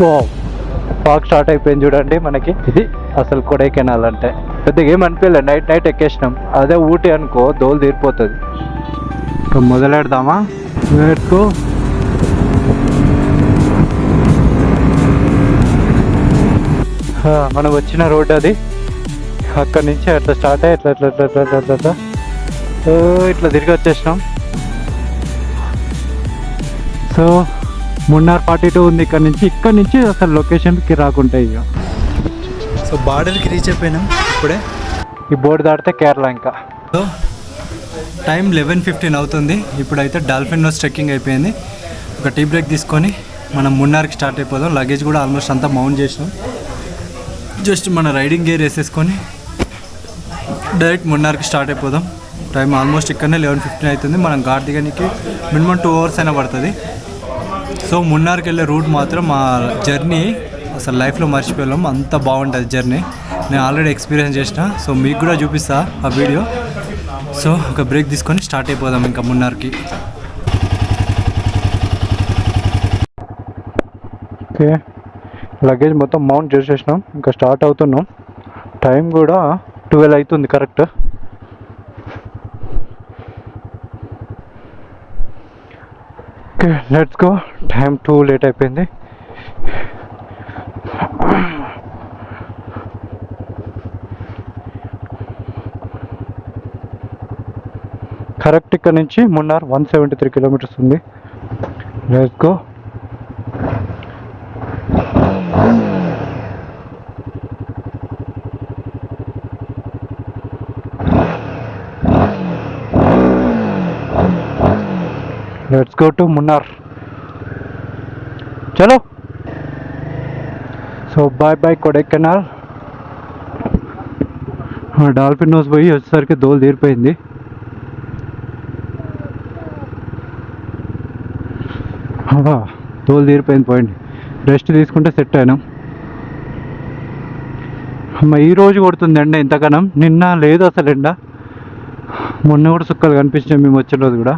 ఓ fog start అయిపోయింది చూడండి మనకి. ఇది అసలు కొడైకెనాల్ అంటే. పెద్దగా ఏం అనిపించలేదు, నైట్ నైట్ ఎక్కేసినాం. అదే ఊటీ అనుకో దోలు తీరిపోతుంది. మొదలెడదామా? వేసుకో. మనం వచ్చిన రోడ్ అది. అక్కడి నుంచి అట్లా స్టార్ట్ అయ్యి ఇట్లా తిరిగి వచ్చేసినాం. సో మున్నార్ 42 ఉంది ఇక్కడ నుంచి అసలు లొకేషన్కి రాకుంటాయి ఇక. సో బార్డర్కి రీచ్ అయిపోయినాం ఇప్పుడే. ఈ బోర్డు దాటితే కేరళ. ఇంకా సో టైం 11:15 అవుతుంది. ఇప్పుడైతే డాల్ఫిన్ నోస్ ట్రెక్కింగ్ అయిపోయింది. ఒక టీ బ్రేక్ తీసుకొని మనం మున్నార్కి స్టార్ట్ అయిపోదాం. లగేజ్ కూడా ఆల్మోస్ట్ అంతా మౌంట్ చేసినాం. జస్ట్ మన రైడింగ్ గేర్ వేసేసుకొని డైరెక్ట్ మున్నార్కి స్టార్ట్ అయిపోదాం. టైం ఆల్మోస్ట్ ఇక్కడనే 11:15 అవుతుంది. మనం ఘాట్ దిగడానికి మినిమం 2 hours అయినా పడుతుంది. సో మున్నార్కి వెళ్ళే రూట్ మాత్రం మా జర్నీ అసలు లైఫ్లో మర్చిపోయాం. అంత బాగుంటుంది జర్నీ. నేను ఆల్రెడీ ఎక్స్పీరియన్స్ చేసిన. సో మీకు కూడా చూపిస్తా ఆ వీడియో. సో ఒక బ్రేక్ తీసుకొని స్టార్ట్ అయిపోదాం ఇంకా మున్నార్కి. ఓకే, లగేజ్ మొత్తం మౌంట్ చేసేసినాం. ఇంకా స్టార్ట్ అవుతున్నాం. టైం కూడా 12 అవుతుంది correct. Okay let's go. Time 2 late అయిపోయింది. కరెక్ట్ ఇక్కడ నుంచి మున్నార్ 173 kilometers ఉంది. Let's go. Let's go to Munnar. చలో. So bye bye Kodaikanal. Dolphin nose పోయి వచ్చేసరికి దోలు తీరిపోయింది. దోలు తీరిపోయింది, పోయింది. రెస్ట్ తీసుకుంటే సెట్ అయినాం. అమ్మ ఈరోజు కొడుతుంది ఎండ ఇంతకనం. నిన్న లేదు అసలు ఎండ. మొన్న కూడా సుక్కలు కనిపించినాయి మేము వచ్చిన రోజు కూడా.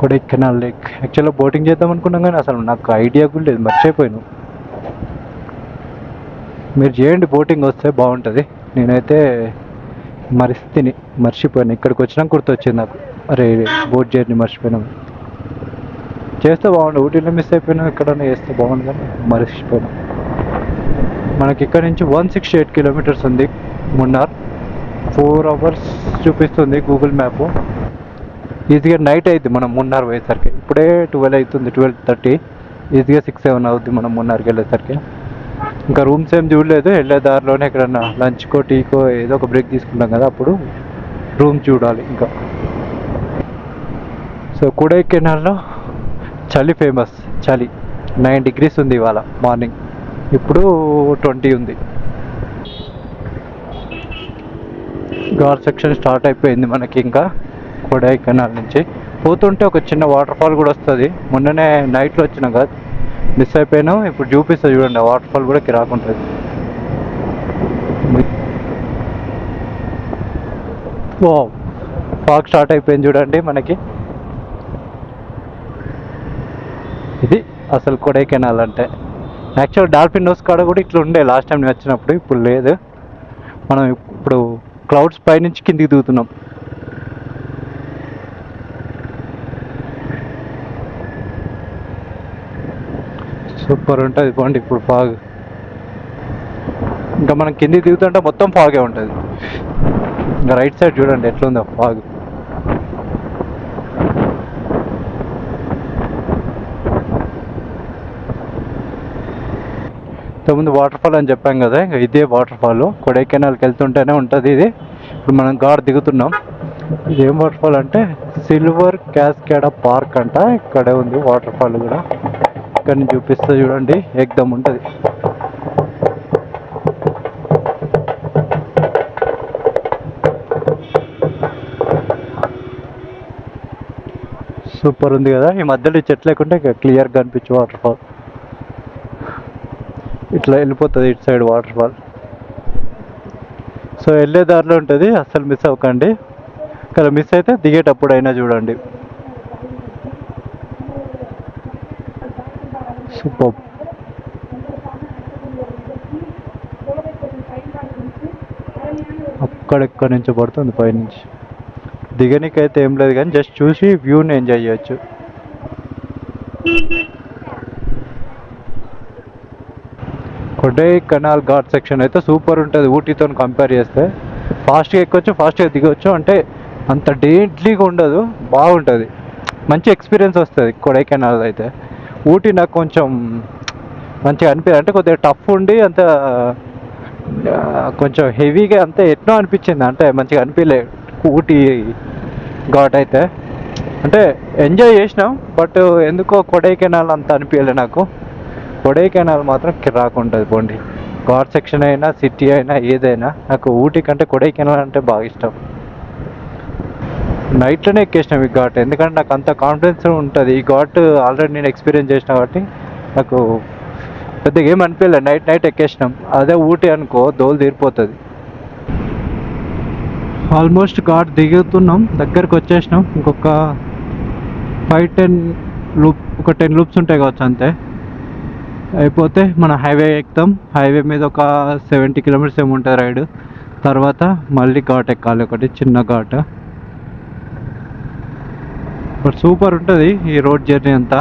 కొడైకెనాల్ లేక్. యాక్చువల్గా బోటింగ్ చేద్దాం అనుకున్నాం కానీ అసలు నాకు ఐడియా కూడా లేదు, మర్చిపోయాను. మీరు చేయండి, బోటింగ్ వస్తే బాగుంటుంది. నేనైతే మర్చిపోయాను. ఇక్కడికి వచ్చినాక గుర్తొచ్చింది నాకు, అరే బోట్ జర్నీ మర్చిపోయినాం. చేస్తే బాగుండు. ఊటీలో మిస్ అయిపోయినాం, ఎక్కడన్నా చేస్తే బాగుండు కానీ మర్చిపోయినాం. మనకి ఇక్కడ నుంచి 168 kilometers ఉంది మున్నార్. 4 hours చూపిస్తుంది గూగుల్ మ్యాప్. ఈజీగా నైట్ అవుతుంది మనం మున్నార్ పోయేసరికి. ఇప్పుడే 12 అవుతుంది, 12:30. ఈజీగా 6-7 అవుద్ది మనం మున్నార్కి వెళ్ళేసరికి. ఇంకా రూమ్స్ ఏం చూడలేదు. వెళ్ళే దారిలోనే ఎక్కడన్నా లంచ్కో టీకో ఏదో ఒక బ్రేక్ తీసుకుంటాం కదా, అప్పుడు రూమ్ చూడాలి ఇంకా. సో కొడైకెనాల్లో చలి ఫేమస్. చలి 9 degrees ఉంది ఇవాళ మార్నింగ్. ఇప్పుడు 20 ఉంది. ఘాట్ సెక్షన్ స్టార్ట్ అయిపోయింది మనకి. ఇంకా కొడైకెనాల్ నుంచి పోతుంటే ఒక చిన్న వాటర్ ఫాల్ కూడా వస్తుంది. మొన్ననే నైట్లో వచ్చినాం కదా, మిస్ అయిపోయినాం. ఇప్పుడు చూపిస్తా చూడండి, ఆ వాటర్ ఫాల్ కూడా కిరాకుంటుంది. ఓ ఫాగ్ స్టార్ట్ అయిపోయింది చూడండి మనకి. ఇది అసలు కొడైకెనాల్ అంటే. యాక్చువల్ డాల్ఫిన్ నోస్ కాడ కూడా ఇట్లా ఉండే లాస్ట్ టైం నేను వచ్చినప్పుడు, ఇప్పుడు లేదు. మనం ఇప్పుడు క్లౌడ్స్ పైనుంచి కిందికి దిగుతున్నాం. సూపర్ ఉంటుంది పోండి ఇప్పుడు ఫాగ్. ఇంకా మనం కిందికి దిగుతుంటే మొత్తం ఫాగే ఉంటుంది. ఇంకా రైట్ సైడ్ చూడండి ఎట్లుందో ఫాగ్. ఇంతకుముందు వాటర్ ఫాల్ అని చెప్పాం కదా, ఇంకా ఇదే వాటర్ ఫాల్. కొడైకెనాల్కి వెళ్తుంటేనే ఉంటుంది ఇది. ఇప్పుడు మనం ఘాట్ దిగుతున్నాం. ఇది ఏం వాటర్ ఫాల్ అంటే సిల్వర్ క్యాస్కేడ్ పార్క్ అంట. ఇక్కడే ఉంది వాటర్ ఫాల్ కూడా. ఇక్కడ నుంచి చూపిస్తే చూడండి, ఏకదమ్ ఉంటుంది. సూపర్ ఉంది కదా. ఈ మధ్యలో చెట్లు లేకుంటే క్లియర్గా కనిపించే వాటర్ ఫాల్. ఇట్లా వెళ్ళిపోతుంది ఇటు సైడ్ వాటర్ ఫాల్. సో వెళ్ళే దారిలో ఉంటుంది, అస్సలు మిస్ అవ్వకండి. ఇక్కడ మిస్ అయితే దిగేటప్పుడు అయినా చూడండి. సూపర్. అక్కడెక్కడి నుంచి పడుతుంది పైనుంచి. దిగనీకైతే ఏం లేదు కానీ జస్ట్ చూసి వ్యూని ఎంజాయ్ చేయొచ్చు. కొడైకెనాల్ ఘాట్ సెక్షన్ అయితే సూపర్ ఉంటుంది ఊటీతో కంపేర్ చేస్తే. ఫాస్ట్గా ఎక్కొచ్చు, ఫాస్ట్గా దిగొచ్చు. అంటే అంత డేంట్లీగా ఉండదు, బాగుంటుంది. మంచి ఎక్స్పీరియన్స్ వస్తుంది కొడైకెనాల్ అయితే. ఊటీ నాకు కొంచెం మంచిగా అనిపించింది. అంటే కొద్దిగా టఫ్ ఉండి అంత కొంచెం హెవీగా అంతే ఎట్నో అనిపించింది. అంటే మంచిగా అనిపించలేదు ఊటీ ఘాట్ అయితే. అంటే ఎంజాయ్ చేసినాం, బట్ ఎందుకో కొడైకెనాల్ అంత అనిపించలేదు నాకు. కొడైకెనాల్ మాత్రం కిరాక్ ఉంటుంది పోండి. ఘాట్ సెక్షన్ అయినా సిటీ అయినా ఏదైనా నాకు ఊటీ కంటే కొడైకెనాల్ అంటే బాగా ఇష్టం. నైట్లోనే ఎక్కేసినాం ఈ ఘాట్, ఎందుకంటే నాకు అంత కాన్ఫిడెన్స్ ఉంటుంది. ఈ ఘాట్ ఆల్రెడీ నేను ఎక్స్పీరియన్స్ చేసిన కాబట్టి నాకు పెద్దగా ఏం అనిపించలేదు. నైట్ ఎక్కేసినాం. అదే ఊటీ అనుకో దోలు తీరిపోతుంది. ఆల్మోస్ట్ ఘాట్ దిగుతున్నాం, దగ్గరకు వచ్చేసినాం. ఇంకొక 5-10 లూప్, ఒక 10 లూప్స్ ఉంటాయి కావచ్చు అంతే, అయిపోతే మన హైవే ఎక్కుతాం. హైవే మీద ఒక 70 కిలోమీటర్స్ ఏమి ఉంటుంది రైడ్. తర్వాత మళ్ళీ ఘాట్ ఎక్కాలి, ఒకటి చిన్న ఘాట్. బట్ సూపర్ ఉంటుంది ఈ రోడ్ జర్నీ అంతా.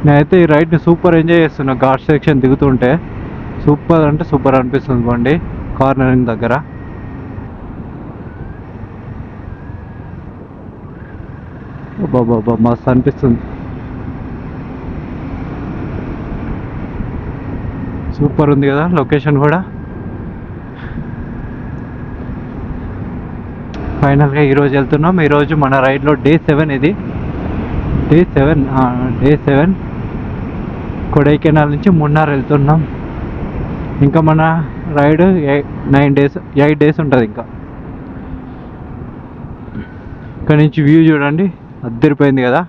నేనైతే ఈ రైడ్ని సూపర్ ఎంజాయ్ చేస్తున్నా. ఘాట్ సెక్షన్ దిగుతుంటే సూపర్ అంటే సూపర్ అనిపిస్తుంది బండి కార్నరింగ్ దగ్గర. బాబా మస్తు అనిపిస్తుంది, సూపర్ ఉంది కదా లొకేషన్ కూడా. ఫైనల్గా ఈరోజు వెళ్తున్నాం. ఈరోజు మన రైడ్లో డే 7 ఇది. డే 7 కొడైకెనాల్ నుంచి మున్నార్ వెళ్తున్నాం. ఇంకా మన రైడ్ 8 డేస్ ఉంటుంది ఇంకా. ఇక్కడ నుంచి వ్యూ చూడండి, అద్దరిపోయింది కదా.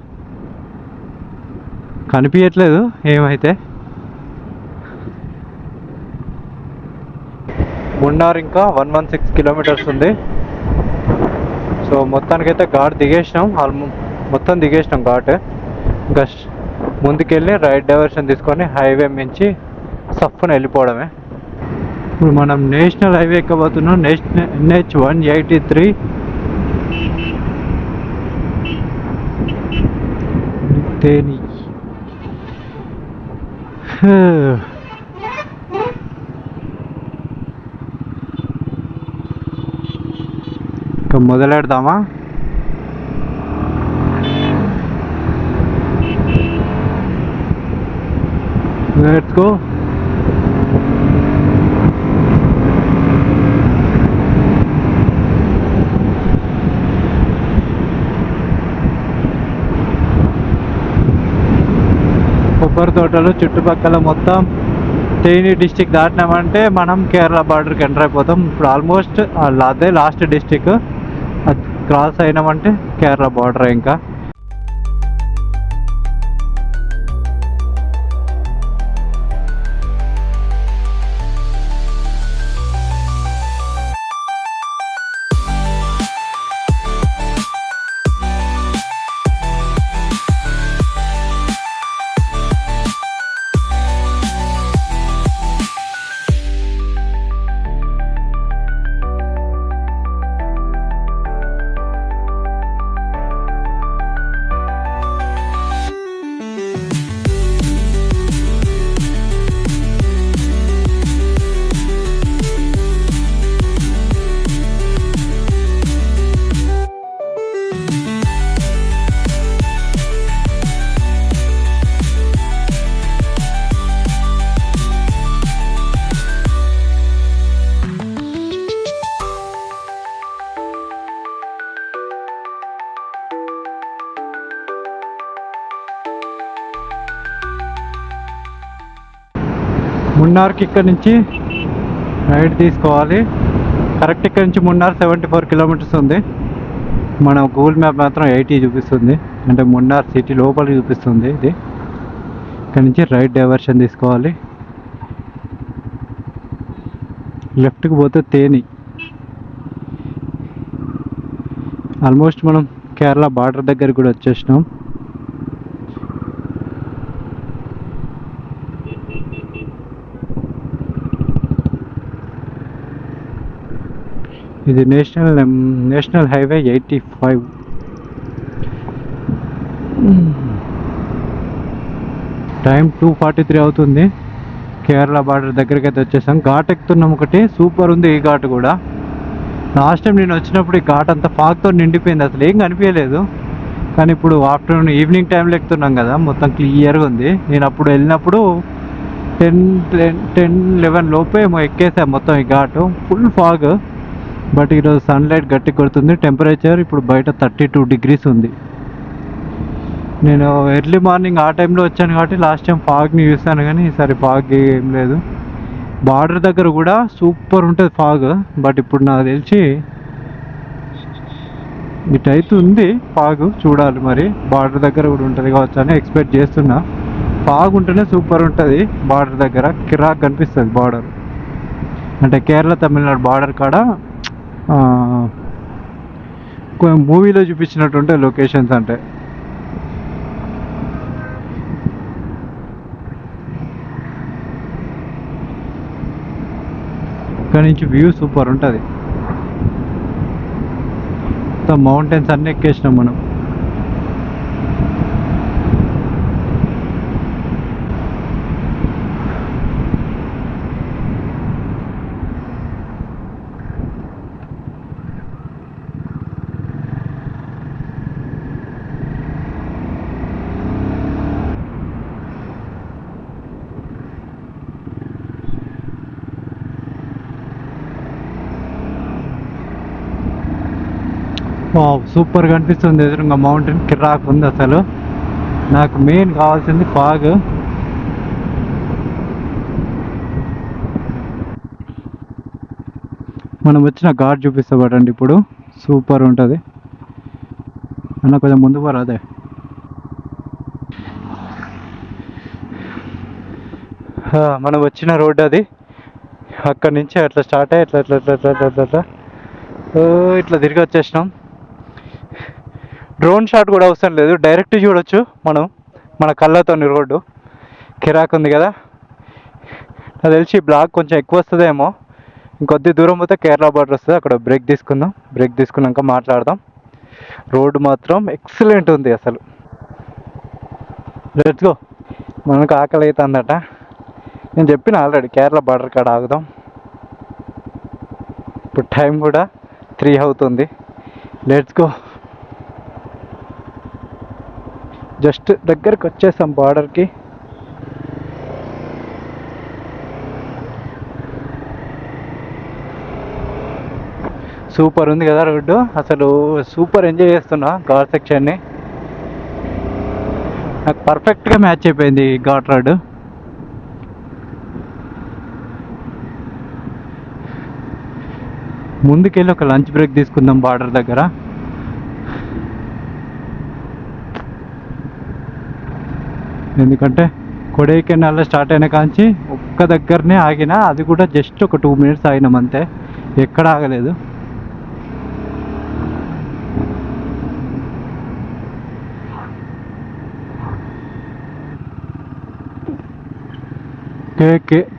కనిపించట్లేదు ఏమైతే. మున్నార్ ఇంకా 116 కిలోమీటర్స్ ఉంది. సో మొత్తానికైతే ఘాట్ దిగేసినాం, మొత్తం దిగేసినాం ఘాట్. ఇంకా ముందుకెళ్ళి రైట్ డైవర్షన్ తీసుకొని హైవే మించి సఫ్ఫున వెళ్ళిపోవడమే. ఇప్పుడు మనం నేషనల్ హైవే ఎక్కబోతున్నాం. NH 183. తేని ఇంకా మొదలెడదామా? Let's go. కొబ్బరి తోటలు చుట్టుపక్కల మొత్తం. తేని డిస్టిక్ దాటినామంటే మనం కేరళ బార్డర్కి ఎంటర్ అయిపోతాం. ఇప్పుడు ఆల్మోస్ట్ అదే లాస్ట్ డిస్టిక్, అది క్రాస్ అయినామంటే కేరళ బార్డర్. ఇంకా మున్నార్కి ఇక్కడ నుంచి రైడ్ తీసుకోవాలి. కరెక్ట్ ఇక్కడ నుంచి మున్నార్ 74 కిలోమీటర్స్ ఉంది. మన గూగుల్ మ్యాప్ మాత్రం 80 చూపిస్తుంది, అంటే మున్నార్ సిటీ లోపలికి చూపిస్తుంది ఇది. ఇక్కడ నుంచి రైట్ డైవర్షన్ తీసుకోవాలి. లెఫ్ట్కి పోతే తేని. ఆల్మోస్ట్ మనం కేరళ బార్డర్ దగ్గర కూడా వచ్చేసినాం. ఇది నేషనల్ హైవే 85. టైం 2:43 అవుతుంది. కేరళ బార్డర్ దగ్గరికి అయితే వచ్చేసాం. ఘాట్ ఎక్కుతున్నాం. ఒకటి సూపర్ ఉంది ఈ ఘాట్ కూడా. లాస్ట్ టైం నేను వచ్చినప్పుడు ఈ ఘాట్ అంతా ఫాగ్తో నిండిపోయింది, అసలు ఏం కనిపించలేదు. కానీ ఇప్పుడు ఆఫ్టర్నూన్ ఈవినింగ్ టైంలో ఎక్కుతున్నాం కదా, మొత్తం క్లియర్గా ఉంది. నేను అప్పుడు వెళ్ళినప్పుడు 10-11 లోపే ఎక్కేసాం మొత్తం ఈ ఘాటు. Full fog. బట్ ఈరోజు సన్లైట్ గట్టి కొడుతుంది. టెంపరేచర్ ఇప్పుడు బయట 32 degrees ఉంది. నేను ఎర్లీ మార్నింగ్ ఆ టైంలో వచ్చాను కాబట్టి లాస్ట్ టైం ఫాగ్ని చూసాను, కానీ ఈసారి ఫాగ్ ఏం లేదు. బార్డర్ దగ్గర కూడా సూపర్ ఉంటుంది ఫాగ్. బట్ ఇప్పుడు నాకు తెలిసి ఇటైతే ఉంది ఫాగ్, చూడాలి మరి. బార్డర్ దగ్గర కూడా ఉంటుంది కావచ్చు అని ఎక్స్పెక్ట్ చేస్తున్నా. ఫాగ్ ఉంటేనే సూపర్ ఉంటుంది బార్డర్ దగ్గర, కిరాక్ కనిపిస్తుంది బార్డర్. అంటే కేరళ తమిళనాడు బార్డర్ కాడ మూవీలో చూపించినట్టు ఉంటాయి లొకేషన్స్. అంటే ఇక్కడ నుంచి వ్యూ సూపర్ ఉంటుంది. మొత్తం మౌంటైన్స్ అన్నీ ఎక్కేసినాం మనం. సూపర్గా అనిపిస్తుంది. ఎదురుగా మౌంటైన్ కిరాక్ ఉంది అసలు. నాకు మెయిన్ కావాల్సింది ఫాగ్. మనం వచ్చిన ఘాట్ చూపిస్తా పడండి ఇప్పుడు. సూపర్ ఉంటుంది అన్న, కొంచెం ముందు పోరా. అదే మనం వచ్చిన రోడ్ అది. అక్కడి నుంచి అట్లా స్టార్ట్ అయ్యి ఇట్లా ఇట్లా ఇట్లా ఇట్లా ఇట్లా ఇట్లా ఇట్లా తిరిగి వచ్చేసినాం. డ్రోన్ షాట్ కూడా అవసరం లేదు, డైరెక్ట్ చూడొచ్చు మనం మన కళ్ళతోని. రోడ్డు కిరాక్ ఉంది కదా. నాకు తెలిసి బ్లాక్ కొంచెం ఎక్కువ వస్తుందేమో. ఇంకొద్ది దూరం పోతే కేరళ బార్డర్ వస్తుంది. అక్కడ బ్రేక్ తీసుకుందాం. బ్రేక్ తీసుకున్నాక మాట్లాడదాం. రోడ్డు మాత్రం ఎక్సలెంట్ ఉంది అసలు. Let's go. మనకు ఆకలి అవుతుందట. నేను చెప్పిన ఆల్రెడీ కేరళ బార్డర్ కాడ ఆగుదాం. ఇప్పుడు టైం కూడా 3 అవుతుంది. Let's go. జస్ట్ దగ్గరికి వచ్చేసాం బార్డర్కి. సూపర్ ఉంది కదా రోడ్డు. అసలు సూపర్ ఎంజాయ్ చేస్తున్నా ఘాట్ సెక్షన్ని. నాకు పర్ఫెక్ట్గా మ్యాచ్ అయిపోయింది ఈ ఘాట్ రోడ్డు. ముందుకెళ్ళి ఒక లంచ్ బ్రేక్ తీసుకుందాం బార్డర్ దగ్గర. ఎందుకంటే కొడైకెనాల్లో స్టార్ట్ అయిన కాంచి ఒక్క దగ్గరనే ఆగిన, అది కూడా జస్ట్ ఒక 2 minutes ఆగినాం అంతే, ఎక్కడ ఆగలేదు.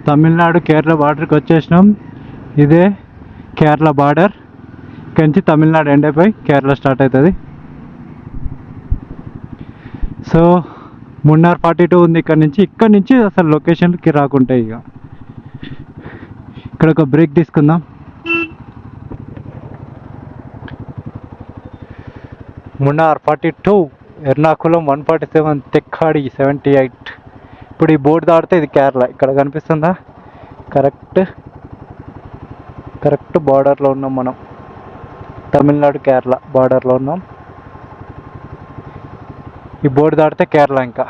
తమిళనాడు కేరళ బార్డర్కి వచ్చేసినాం. ఇదే కేరళ బార్డర్. ఇక్కడి నుంచి తమిళనాడు ఎండ్ అయిపోయి కేరళ స్టార్ట్ అవుతుంది. సో మున్నార్ 42 ఉంది ఇక్కడ నుంచి అసలు లొకేషన్కి రాకుంటాయి. ఇక ఇక్కడ ఒక బ్రేక్ తీసుకుందాం. మున్నార్ 42, ఎర్నాకుళం 147, తెక్కాడి 78. ఇప్పుడు ఈ బోర్డు దాటితే ఇది కేరళ. ఇక్కడ కనిపిస్తుందా? కరెక్ట్ బార్డర్లో ఉన్నాం మనం. తమిళనాడు కేరళ బార్డర్లో ఉన్నాం. ఈ బోర్డు దాటితే కేరళ. ఇంకా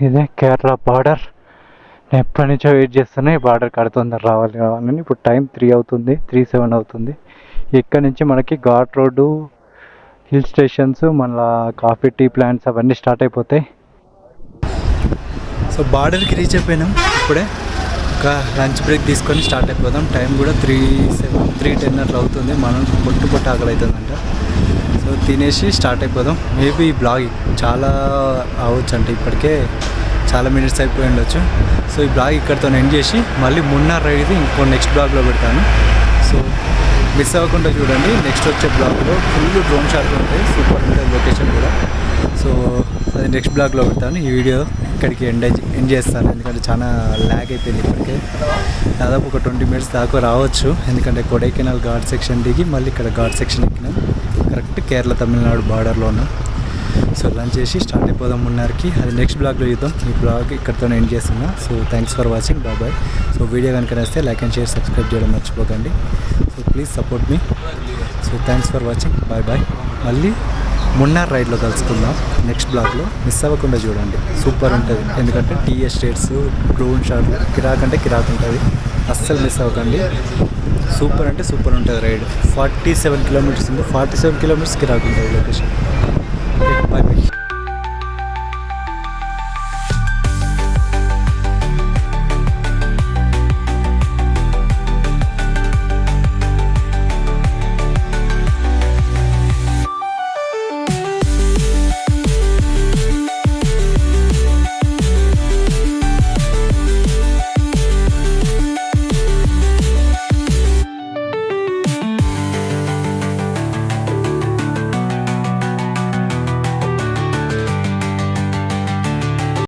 ఇదే కేరళ బార్డర్. నేను ఎప్పటి నుంచో వెయిట్ చేస్తున్నా ఈ బార్డర్ కడుతుందని రావాలని. ఇప్పుడు టైం 3 అవుతుంది, 3:07 అవుతుంది. ఇక్కడ నుంచి మనకి ఘాట్ రోడ్డు, హిల్ స్టేషన్స్, మళ్ళీ కాఫీ టీ ప్లాంట్స్ అవన్నీ స్టార్ట్ అయిపోతాయి. సో బార్డర్కి రీచ్ అయిపోయినాం. ఇప్పుడే ఒక లంచ్ బ్రేక్ తీసుకొని స్టార్ట్ అయిపోదాం. టైం కూడా 3:10 అట్లా అవుతుంది. మనం పొట్టు ఆకలి అవుతుందంట. సో తినేసి స్టార్ట్ అయిపోదాం. మేబీ ఈ బ్లాగ్ చాలా అవ్వచ్చు అంటే ఇప్పటికే చాలా మినిట్స్ అయిపోయి ఉండొచ్చు. సో ఈ బ్లాగ్ ఇక్కడితో ఎండ్ చేసి మళ్ళీ మున్నార్ రైడ్ది ఇంకో నెక్స్ట్ బ్లాగ్లో పెడతాను. సో మిస్ అవ్వకుండా చూడండి. నెక్స్ట్ వచ్చే బ్లాగ్లో ఫుల్ డ్రోన్ షాట్లు ఉంటాయి. సూపర్ ఉంటుంది లొకేషన్ కూడా. సో అది నెక్స్ట్ బ్లాగ్లో పెడతాను. ఈ వీడియో ఇక్కడికి ఎండ్ చేస్తాను, ఎందుకంటే చాలా ల్యాగ్ అయిపోయింది. ఇప్పటికే దాదాపు ఒక 20 minutes దాకా రావచ్చు, ఎందుకంటే కొడైకెనాల్ ఘాట్ సెక్షన్ దిగి మళ్ళీ ఇక్కడ ఘాట్ సెక్షన్ ఎక్కినాం. కరెక్ట్ కేరళ తమిళనాడు బార్డర్లో ఉన్నాం. సో లంచ్ చేసి స్టార్ట్ అయిపోదాం మున్నార్కి. అది నెక్స్ట్ బ్లాగ్లో చూద్దాం. ఈ బ్లాగ్ ఇక్కడితో ఎండ్ చేస్తున్నా. So thanks for watching. Bye. So video కనుక నచ్చితే లైక్ అండ్ షేర్, సబ్స్క్రైబ్ చేయడం మర్చిపోకండి. So please support me. So thanks for watching. Bye. మళ్ళీ మున్నార్ రైడ్లో కలుసుకుందాం నెక్స్ట్ బ్లాగ్లో. మిస్ అవ్వకుండా చూడండి, సూపర్ ఉంటుంది. ఎందుకంటే టీ ఎస్టేట్స్, డ్రోన్ షాట్లు కిరాక్ అంటే కిరాక్ ఉంటుంది. అస్సలు మిస్ అవ్వకండి. సూపర్ అంటే సూపర్ ఉంటుంది రైడ్. 47 kilometers ఉంది. 47 kilometers కిరాక్ ఉంటుంది లొకేషన్.